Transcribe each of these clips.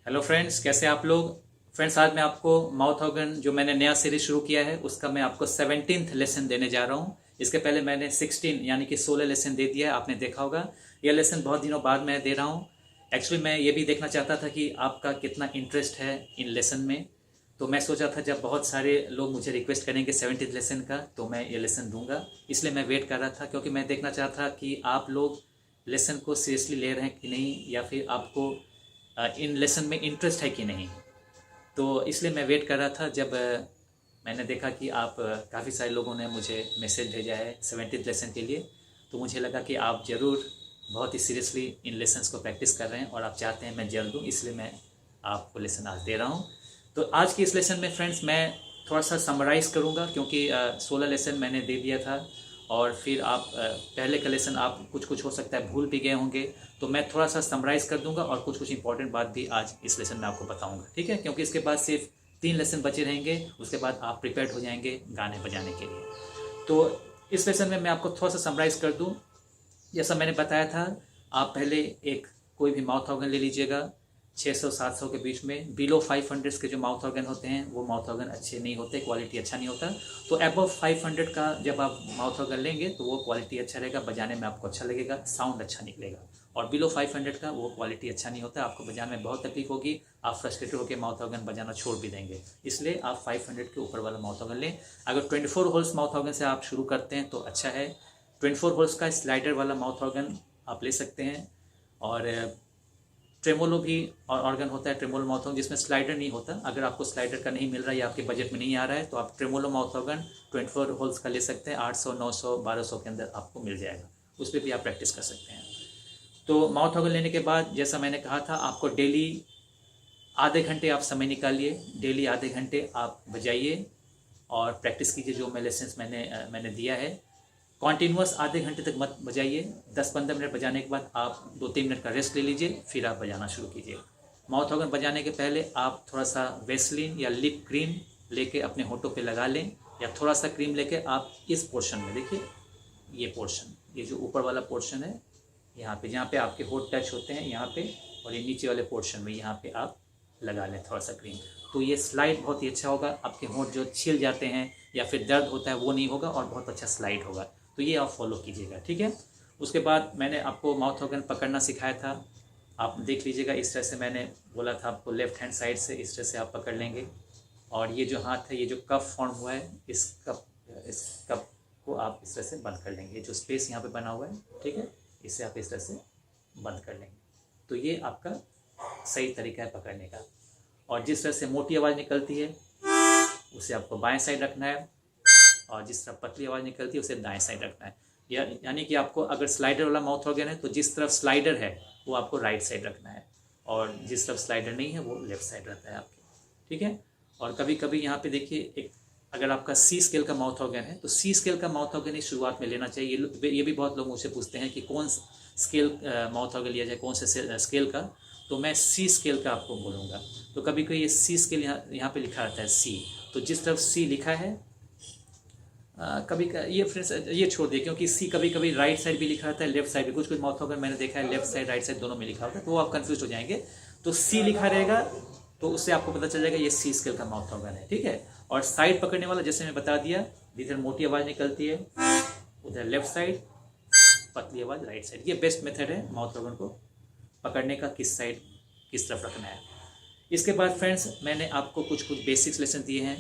Hello friends, कैसे आप लोग। फ्रेंड्स, आज मैं आपको माउथ ऑर्गन जो मैंने नया सीरीज शुरू किया है उसका मैं आपको 17th लेसन देने जा रहा हूँ। इसके पहले मैंने 16 यानी कि 16 लेसन दे दिया है, आपने देखा होगा। यह लेसन बहुत दिनों बाद मैं दे रहा हूँ। एक्चुअली मैं ये भी देखना चाहता था कि आपका कितना इंटरेस्ट है इन लेसन में। तो मैं सोचा था जब बहुत सारे लोग मुझे रिक्वेस्ट करेंगे 17th लेसन का तो मैं ये लेसन दूंगा, इसलिए मैं वेट कर रहा था, क्योंकि मैं देखना चाहता था कि आप लोग लेसन को सीरियसली ले रहे हैं कि नहीं, या फिर आपको इन लेसन में इंटरेस्ट है कि नहीं। तो इसलिए मैं वेट कर रहा था। जब मैंने देखा कि आप काफ़ी सारे लोगों ने मुझे मैसेज भेजा है 17th लेसन के लिए, तो मुझे लगा कि आप ज़रूर बहुत ही सीरियसली इन लेसन्स को प्रैक्टिस कर रहे हैं और आप चाहते हैं मैं जल्द दूँ, इसलिए मैं आपको लेसन आज दे रहा हूँ। तो आज की इस लेसन में फ्रेंड्स मैं थोड़ा सा समराइज़ करूँगा, क्योंकि 16 लेसन मैंने दे दिया था और फिर आप पहले का लेसन आप कुछ हो सकता है भूल भी गए होंगे, तो मैं थोड़ा सा समराइज़ कर दूंगा और कुछ इंपॉर्टेंट बात भी आज इस लेसन में आपको बताऊंगा, ठीक है। क्योंकि इसके बाद सिर्फ 3 लेसन बचे रहेंगे, उसके बाद आप प्रिपेयर्ड हो जाएंगे गाने बजाने के लिए। तो इस लेसन में मैं आपको थोड़ा सा समराइज़ कर दूँ। जैसा मैंने बताया था, आप पहले एक कोई भी माउथ ऑर्गन ले लीजिएगा 600-700 के बीच में। बिलो 500 के जो माउथ ऑर्गन होते हैं वो माउथ ऑर्गन अच्छे नहीं होते, क्वालिटी अच्छा नहीं होता। तो अबव 500 का जब आप माउथ ऑर्गन लेंगे तो वो क्वालिटी अच्छा रहेगा, बजाने में आपको अच्छा लगेगा, साउंड अच्छा निकलेगा। और बिलो 500 का वो क्वालिटी अच्छा नहीं होता, आपको बजाने में बहुत तकलीफ होगी, आप फ्रस्ट्रेटेड होकर माउथ ऑर्गन बजाना छोड़ भी देंगे। इसलिए आप 500 के ऊपर वाला माउथ ऑर्गन लें। अगर 24 होल्स माउथ ऑर्गन से आप शुरू करते हैं तो अच्छा है। 24 होल्स का स्लाइडर वाला माउथ ऑर्गन आप ले सकते हैं। और ट्रेमोलो भी और ऑर्गन होता है, ट्रेमोलो माउथ ऑर्गन जिसमें स्लाइडर नहीं होता। अगर आपको स्लाइडर का नहीं मिल रहा है या आपके बजट में नहीं आ रहा है तो आप ट्रेमोलो माउथ ऑर्गन 24 होल्स का ले सकते हैं। 800, 900, 1200 के अंदर आपको मिल जाएगा, उस पर भी आप प्रैक्टिस कर सकते हैं। तो माउथ ऑर्गन लेने के बाद जैसा मैंने कहा था, आपको डेली आधे घंटे आप समय निकालिए, डेली आधे घंटे आप बजाइए और प्रैक्टिस कीजिए जो मैं लेसन्स मैंने दिया है। कॉन्टीन्यूअस आधे घंटे तक मत बजाइए। 10-15 मिनट बजाने के बाद आप 2-3 मिनट का रेस्ट ले लीजिए, फिर आप बजाना शुरू कीजिए। माउथ ऑर्गन बजाने के पहले आप थोड़ा सा वेस्लिन या लिप क्रीम लेके अपने होठों पे लगा लें, या थोड़ा सा क्रीम लेके आप इस पोर्शन में देखिए, ये पोर्शन, ये जो ऊपर वाला पोर्शन है यहाँ पे, जहाँ पे आपके होठ टच होते हैं यहाँ पे, और ये नीचे वाले पोर्शन में यहाँ पे आप लगा लें थोड़ा सा क्रीम। तो ये स्लाइड बहुत ही अच्छा होगा, आपके होठ जो छिल जाते हैं या फिर दर्द होता है वो नहीं होगा और बहुत अच्छा स्लाइड होगा। तो ये आप फॉलो कीजिएगा, ठीक है। उसके बाद मैंने आपको माउथ ऑर्गन पकड़ना सिखाया था, आप देख लीजिएगा। इस तरह से मैंने बोला था आपको, लेफ्ट हैंड साइड से इस तरह से आप पकड़ लेंगे। और ये जो हाथ है, ये जो कप फॉर्म हुआ है, इस कप को आप इस तरह से बंद कर लेंगे। जो स्पेस यहाँ पे बना हुआ है, ठीक है, इसे आप इस तरह से बंद कर लेंगे। तो ये आपका सही तरीका है पकड़ने का। और जिस तरह से मोटी आवाज़ निकलती है उसे आपको बाएं साइड रखना है, और जिस तरह पतली आवाज़ निकलती है उसे दाएं साइड रखना है। यानी कि आपको अगर स्लाइडर वाला माउथ ऑर्गन है तो जिस तरफ स्लाइडर है वो आपको राइट साइड रखना है, और जिस तरफ स्लाइडर नहीं है वो लेफ्ट साइड रहता है आपके, ठीक है। और कभी कभी यहाँ पे देखिए, एक अगर आपका सी स्केल का माउथ ऑर्गन है तो सी स्केल का माउथ ऑर्गन ही शुरुआत में लेना चाहिए। ये भी बहुत लोग मुझसे पूछते हैं कि कौन स्केल माउथ ऑर्गन लिया जाए, कौन से स्केल का। तो मैं सी स्केल का आपको बोलूँगा। तो कभी कभी ये सी स्केल यहाँ पे लिखा रहता है सी, तो जिस तरफ सी लिखा है ये फ्रेंड्स ये छोड़ दिए, क्योंकि सी कभी कभी राइट साइड भी लिखा रहता है, लेफ्ट साइड भी। कुछ माउथ ऑर्गन मैंने देखा है लेफ्ट साइड राइट साइड दोनों में लिखा होता है, तो वो आप कंफ्यूज हो जाएंगे। तो सी लिखा रहेगा तो उससे आपको पता चल जाएगा ये सी स्केल का माउथ ऑर्गन है, ठीक है। और साइड पकड़ने वाला जैसे मैं बता दिया, जिधर मोटी आवाज़ निकलती है उधर लेफ्ट साइड, पतली आवाज़ राइट साइड। ये बेस्ट मेथड है माउथ ऑर्गन को पकड़ने का, किस साइड किस तरफ रखना है। इसके बाद फ्रेंड्स मैंने आपको कुछ बेसिक्स लेसन दिए हैं।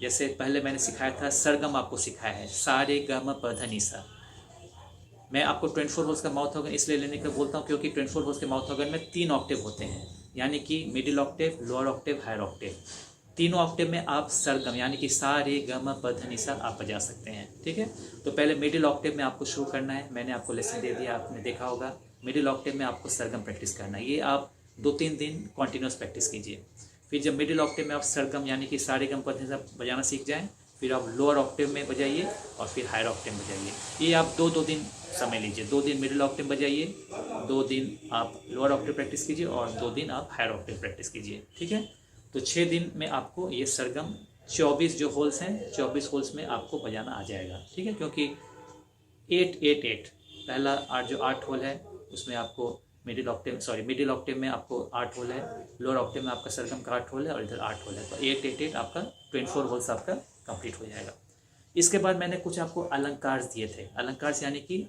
जैसे पहले मैंने सिखाया था सरगम, आपको सिखाया है सा रे ग म प ध नि सा। मैं आपको 24 होल्स का माउथ ऑर्गन इसलिए लेने का बोलता हूँ क्योंकि 24 होल्स के माउथ ऑर्गन में 3 ऑक्टेव होते हैं, यानी कि middle octave, lower octave, higher octave. तीनों ऑक्टेव में आप सरगम यानी कि सा रे ग म प ध नि सा आप बजा सकते हैं, ठीक है। तो पहले मिडिल ऑक्टेव में आपको शुरू करना है, मैंने आपको लेसन दे दिया, आपने देखा होगा। मिडिल ऑक्टेव में आपको सरगम प्रैक्टिस करना है, ये आप 2-3 दिन कॉन्टिन्यूस प्रैक्टिस कीजिए। फिर जब मिडिल ऑक्टेव में आप सरगम यानी कि सा रे ग म प ध नि सा बजाना सीख जाएं, फिर आप लोअर ऑक्टेव में बजाइए और फिर हायर ऑक्टेव में बजाइए। ये आप 2-2 दिन समय लीजिए, 2 दिन मिडिल ऑक्टेव बजाइए, 2 दिन आप लोअर ऑक्टेव प्रैक्टिस कीजिए और 2 दिन आप हायर ऑक्टेव प्रैक्टिस कीजिए, ठीक है। तो 6 दिन में आपको ये सरगम 24 जो होल्स हैं, 24 होल्स में आपको बजाना आ जाएगा, ठीक है। क्योंकि 8-8-8 पहला 8 जो 8 होल है उसमें आपको मिडिल ऑक्टेव में आपको 8 होल है, लोअर ऑक्टेव में आपका सरगम का 8 होल है और इधर 8 होल है, तो 8 8 8 आपका 24 होल्स आपका कंप्लीट हो जाएगा। इसके बाद मैंने कुछ आपको अलंकार दिए थे। अलंकार यानी कि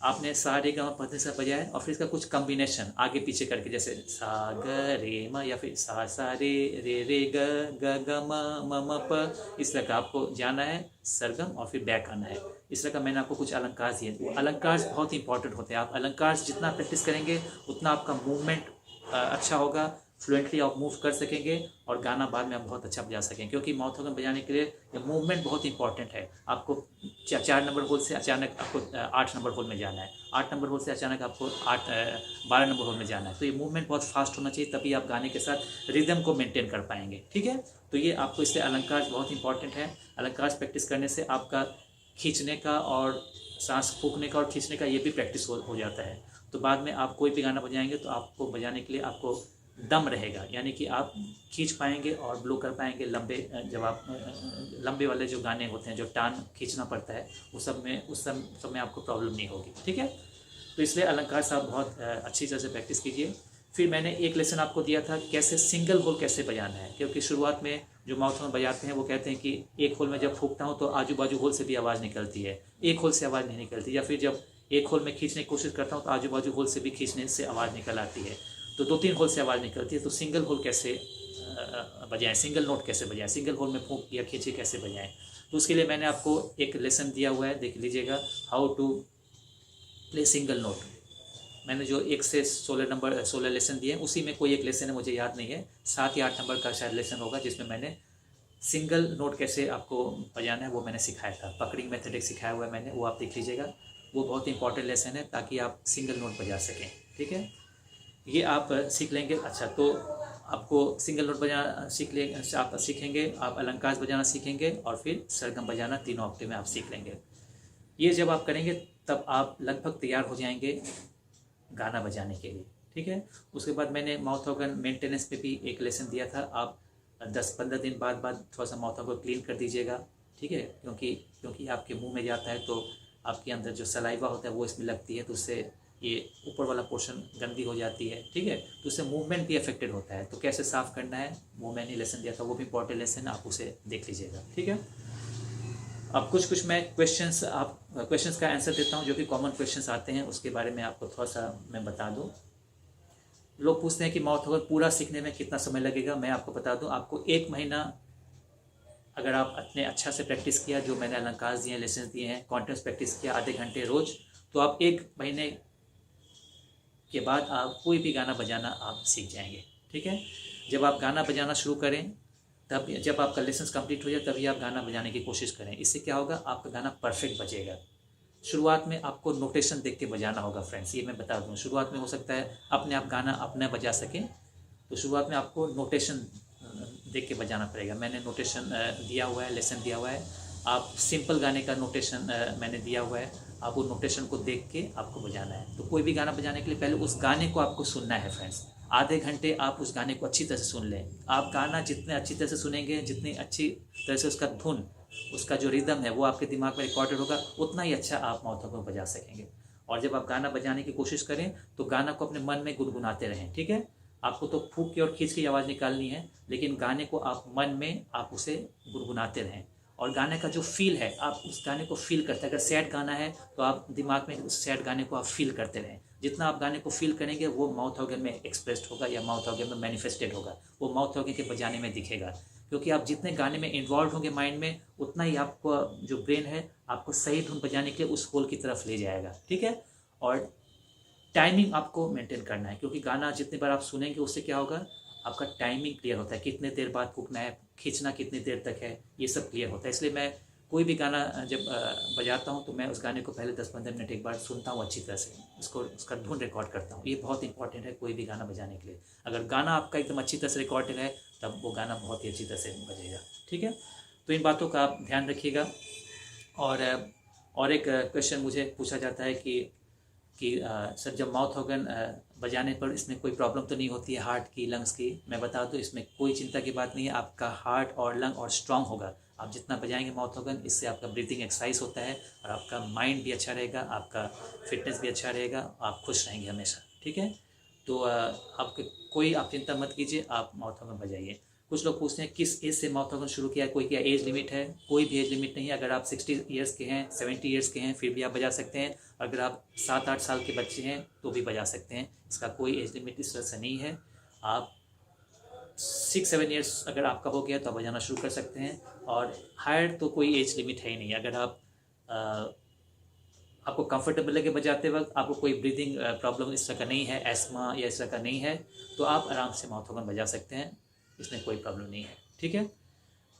आपने सा रे गा मा पा धा सा बजाया और फिर इसका कुछ कॉम्बिनेशन आगे पीछे करके, जैसे सा ग रे म या फिर सा रे रे ग ग ग म म प, इस तरह का आपको जाना है सरगम और फिर बैक आना है। इस तरह का मैंने आपको कुछ अलंकार दिए। वो अलंकार बहुत इंपॉर्टेंट होते हैं। आप अलंकार जितना प्रैक्टिस करेंगे उतना आपका मूवमेंट अच्छा होगा, फ्लुएंटली आप मूव कर सकेंगे और गाना बाद में आप बहुत अच्छा बजा सकेंगे, क्योंकि माउथ ऑर्गन बजाने के लिए ये मूवमेंट बहुत इंपॉर्टेंट है। आपको 4 नंबर होल से अचानक आपको 8 नंबर होल में जाना है, 8 नंबर होल से अचानक आपको 12 नंबर होल में जाना है, तो ये मूवमेंट बहुत फास्ट होना चाहिए, तभी आप गाने के साथ रिदम को मेंटेन कर पाएंगे। ठीक है, तो ये आपको इसलिए अलंकार बहुत इंपॉर्टेंट है। अलंकार प्रैक्टिस करने से आपका खींचने का और सांस फूकने का और खींचने का ये भी प्रैक्टिस हो जाता है। तो बाद में आप कोई भी गाना बजाएंगे तो आपको बजाने के लिए आपको दम रहेगा, यानी कि आप खींच पाएंगे और ब्लो कर पाएंगे लंबे, जब आप लंबे वाले जो गाने होते हैं जो टान खींचना पड़ता है उस सब में आपको प्रॉब्लम नहीं होगी। ठीक है, तो इसलिए अलंकार साहब बहुत अच्छी तरह से प्रैक्टिस कीजिए। फिर मैंने एक लेसन आपको दिया था कैसे सिंगल होल कैसे बजाना है, क्योंकि शुरुआत में जो माउथ में बजाते हैं वो कहते हैं कि एक होल में जब फूकता हूँ तो आजू बाजू होल से भी आवाज़ निकलती है, एक होल से आवाज़ नहीं निकलती, या फिर जब एक होल में खींचने की कोशिश करता हूँ तो आजू बाजू होल से भी खींचने से आवाज़ निकल आती है, तो 2-3 होल से आवाज़ निकलती है। तो सिंगल होल कैसे बजाएं, सिंगल नोट कैसे बजाएं, सिंगल होल में फूंक या खींचे कैसे बजाएं, तो उसके लिए मैंने आपको एक लेसन दिया हुआ है, देख लीजिएगा, how to play single note. मैंने जो 1 से 16 लेसन दिए हैं उसी में कोई एक लेसन है, मुझे याद नहीं है, 7 या 8 नंबर का शायद लेसन होगा, जिसमें मैंने सिंगल नोट कैसे आपको बजाना है वो मैंने सिखाया था। पकड़िंग मेथड एक सिखाया हुआ है मैंने, वो आप देख लीजिएगा, वो बहुत इंपॉर्टेंट लेसन है ताकि आप सिंगल नोट बजा सकें। ठीक है, ये आप सीख लेंगे। अच्छा, तो आपको सिंगल नोट बजाना आप सीखेंगे, आप अलंकार बजाना सीखेंगे और फिर सरगम बजाना तीनों ऑक्टेव में आप सीख लेंगे। ये जब आप करेंगे तब आप लगभग तैयार हो जाएंगे गाना बजाने के लिए। ठीक है, उसके बाद मैंने माउथ ऑर्गन मेंटेनेंस पे भी एक लेसन दिया था। आप 10-15 दिन बाद थोड़ा सा माउथ ऑर्गन क्लीन कर दीजिएगा। ठीक है, क्योंकि आपके मुंह में जाता है तो आपके अंदर जो सलाइवा होता है वो इसमें लगती है, तो उससे ये ऊपर वाला पोर्शन गंदी हो जाती है। ठीक है, तो उससे मूवमेंट भी अफेक्टेड होता है, तो कैसे साफ़ करना है वो मैंने लेसन दिया था, वो भी इंपॉर्टेंट लेसन, आप उसे देख लीजिएगा। ठीक है, अब कुछ मैं क्वेश्चंस का आंसर देता हूँ जो कि कॉमन क्वेश्चंस आते हैं, उसके बारे में आपको थोड़ा सा मैं बता दूँ। लोग पूछते हैं कि माउथ ऑर्गन पूरा सीखने में कितना समय लगेगा। मैं आपको बता दूँ, आपको 1 महीना अगर आप अपने अच्छा से प्रैक्टिस किया, जो मैंने अलंकार दिए हैं, लेसन दिए हैं, कॉन्टिन्यूस प्रैक्टिस किया आधे घंटे रोज़, तो आप 1 महीने के बाद आप कोई भी गाना बजाना आप सीख जाएंगे। ठीक है, जब आप गाना बजाना शुरू करें तब, जब आपका लेसन कंप्लीट हो जाए तभी आप गाना बजाने की कोशिश करें। इससे क्या होगा, आपका गाना परफेक्ट बजेगा। शुरुआत में आपको नोटेशन देख के बजाना होगा फ्रेंड्स, ये मैं बता दूं। शुरुआत में हो सकता है अपने आप गाना अपने बजा सकें, तो शुरुआत में आपको नोटेशन देख के बजाना पड़ेगा। मैंने नोटेशन दिया हुआ है, लेसन दिया हुआ है। आप सिंपल गाने का नोटेशन मैंने दिया हुआ है, आप वो नोटेशन को देख के आपको बजाना है। तो कोई भी गाना बजाने के लिए पहले उस गाने को आपको सुनना है फ्रेंड्स। आधे घंटे आप उस गाने को अच्छी तरह से सुन लें। आप गाना जितने अच्छी तरह से सुनेंगे, जितनी अच्छी तरह से उसका धुन, उसका जो रिदम है वो आपके दिमाग में रिकॉर्डेड होगा, उतना ही अच्छा आप माउथ ऑर्गन बजा सकेंगे। और जब आप गाना बजाने की कोशिश करें तो गाना को अपने मन में गुनगुनाते रहें। ठीक है, आपको तो फूंक के और खींच की आवाज़ निकालनी है, लेकिन गाने को आप मन में आप उसे गुनगुनाते रहें। और गाने का जो फील है, आप उस गाने को फील करते हैं। अगर सैड गाना है तो आप दिमाग में उस सैड गाने को आप फील करते रहें। जितना आप गाने को फील करेंगे वो माउथ ऑर्गन में एक्सप्रेस्ड होगा या माउथ ऑर्गन में मैनिफेस्टेड होगा, वो माउथ ऑर्गन के बजाने में दिखेगा। क्योंकि आप जितने गाने में इन्वॉल्व होंगे माइंड में, उतना ही आपको जो ब्रेन है आपको सही धुन बजाने के लिए उस होल की तरफ ले जाएगा। ठीक है, और टाइमिंग आपको मेंटेन करना है, क्योंकि गाना जितनी बार आप सुनेंगे उससे क्या होगा, आपका टाइमिंग क्लियर होता है, कितने देर बाद फूकना है, खींचना कितनी देर तक है, ये सब क्लियर होता है। इसलिए मैं कोई भी गाना जब बजाता हूँ तो मैं उस गाने को पहले 10-15 मिनट एक बार सुनता हूँ अच्छी तरह से, उसका धुन रिकॉर्ड करता हूँ। ये बहुत इंपॉर्टेंट है कोई भी गाना बजाने के लिए। अगर गाना आपका एकदम अच्छी तरह से रिकॉर्डेड है तब वो गाना बहुत ही अच्छी तरह से बजेगा। ठीक है, तो इन बातों का आप ध्यान रखिएगा। और एक क्वेश्चन मुझे पूछा जाता है कि सर जब माउथ ऑर्गन बजाने पर इसमें कोई प्रॉब्लम तो नहीं होती है हार्ट की, लंग्स की। मैं बता दूं इसमें कोई चिंता की बात नहीं है। आपका हार्ट और लंग और स्ट्रांग होगा। आप जितना बजाएंगे माउथ ऑर्गन, इससे आपका ब्रीथिंग एक्सरसाइज होता है और आपका माइंड भी अच्छा रहेगा, आपका फिटनेस भी अच्छा रहेगा, आप खुश रहेंगे हमेशा। ठीक है, तो आप चिंता मत कीजिए, आप माउथ ऑर्गन बजाइए। कुछ लोग पूछते हैं किस एज से माउथ ऑर्गन शुरू किया है, कोई क्या एज लिमिट है? कोई भी एज लिमिट नहीं है। अगर आप 60 ईयर्स के हैं, 70 ईयर्स के हैं, फिर भी आप बजा सकते हैं। अगर आप 7-8 साल के बच्चे हैं तो भी बजा सकते हैं। इसका कोई एज लिमिट इस तरह से नहीं है। आप 6-7 ईयर्स अगर आपका हो गया तो आप बजाना शुरू कर सकते हैं। और हायर तो कोई एज लिमिट है ही नहीं। अगर आपको कंफर्टेबल लगे बजाते वक्त, आपको कोई ब्रीदिंग प्रॉब्लम इस तरह का नहीं है, एस्मा या इस तरह का नहीं है, तो आप आराम से माउथ ऑर्गन बजा सकते हैं। इसमें कोई प्रॉब्लम नहीं है। ठीक है,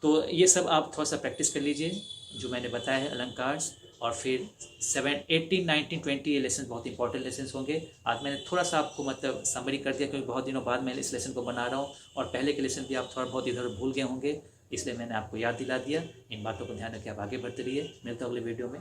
तो ये सब आप थोड़ा सा प्रैक्टिस कर लीजिए जो मैंने बताया है अलंकार्स। और फिर 7, 18, 19, 20 ये लेसन बहुत इंपॉर्टेंट लेसन होंगे। आज मैंने थोड़ा सा आपको मतलब समरी कर दिया, क्योंकि बहुत दिनों बाद मैं इस लेसन को बना रहा हूँ और पहले के लेसन भी आप थोड़ा बहुत इधर भूल गए होंगे, इसलिए मैंने आपको याद दिला दिया। इन बातों को ध्यान रखिए, आप आगे बढ़ते रहिए। मिलता हूँ अगले वीडियो में।